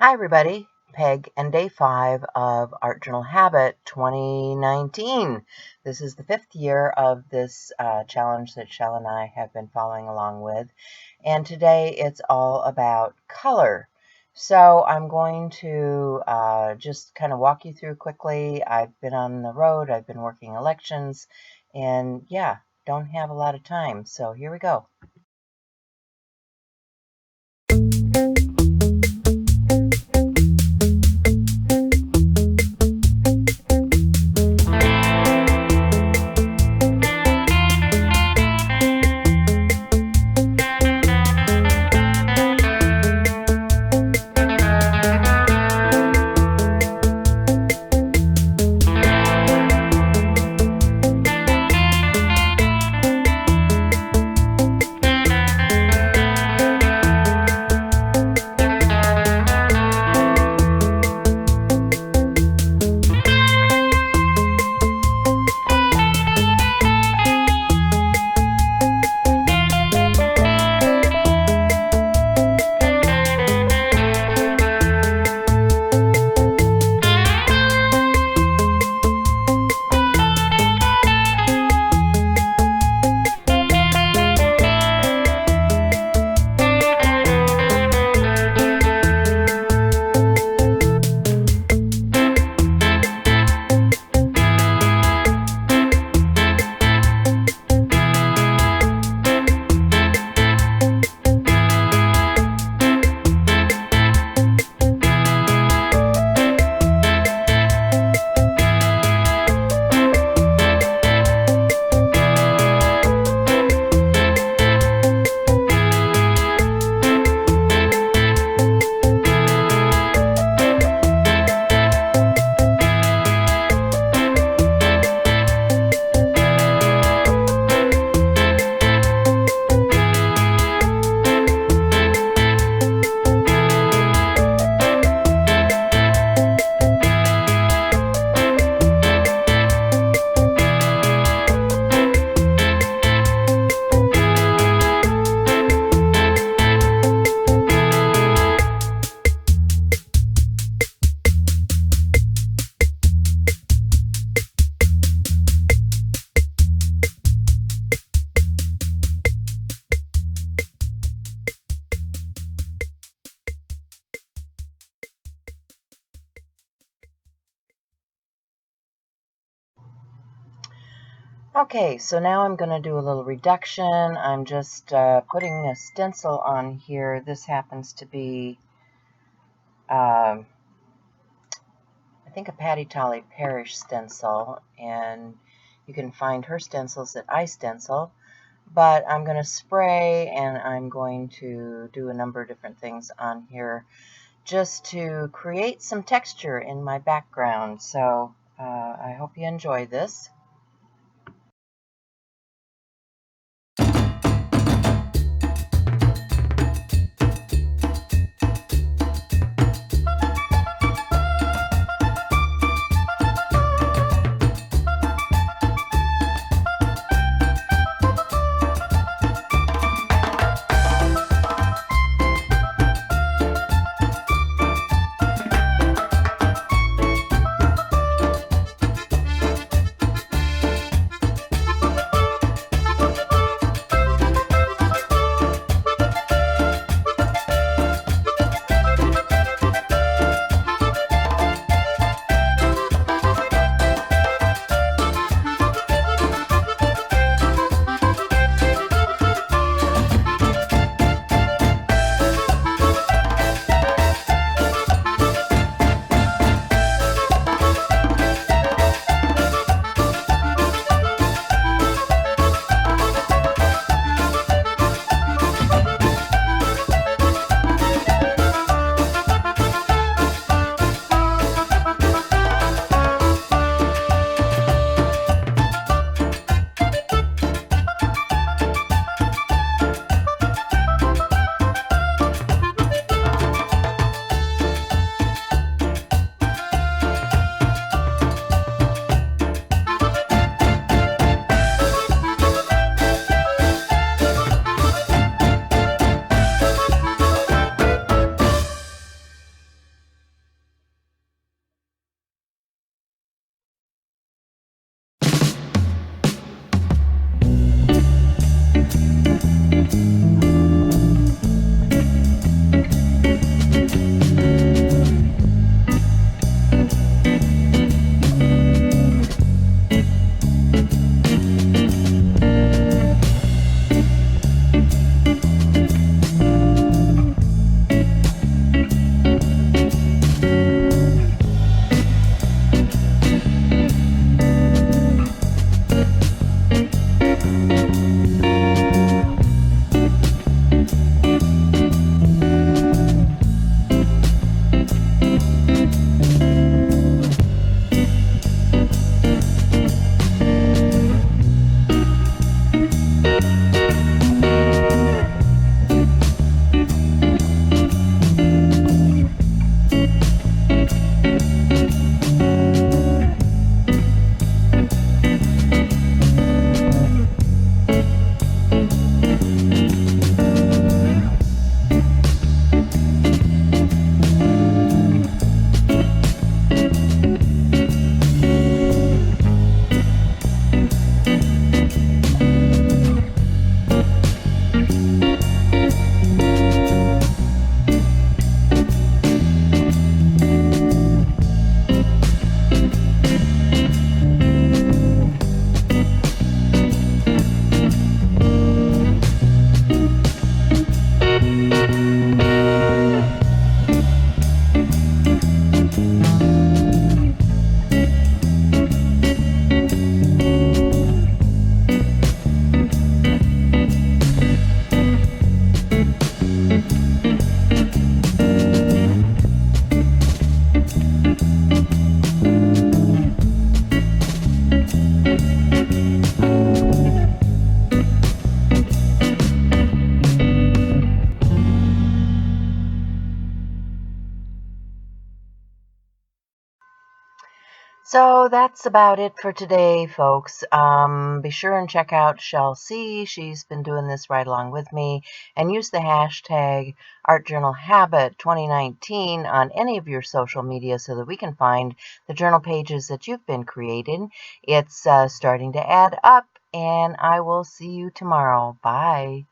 Hi everybody, Peg and day 5 of Art Journal Habit 2019. This is the 5th year of this challenge that Shell and I have been following along with, and today it's all about color. So I'm going to just kind of walk you through quickly. I've been on the road, I've been working elections, and yeah, don't have a lot of time, so here we go. Okay, so now I'm going to do a little reduction. I'm just putting a stencil on here. This happens to be, I think, a Patty Tolly Parrish stencil, and you can find her stencils at iStencil. But I'm going to spray, and I'm going to do a number of different things on here just to create some texture in my background. So I hope you enjoy this. So that's about it for today, folks. Be sure and check out Shel C. She's been doing this right along with me. And use the hashtag ArtJournalHabit2019 on any of your social media so that we can find the journal pages that you've been creating. It's starting to add up, and I will see you tomorrow. Bye.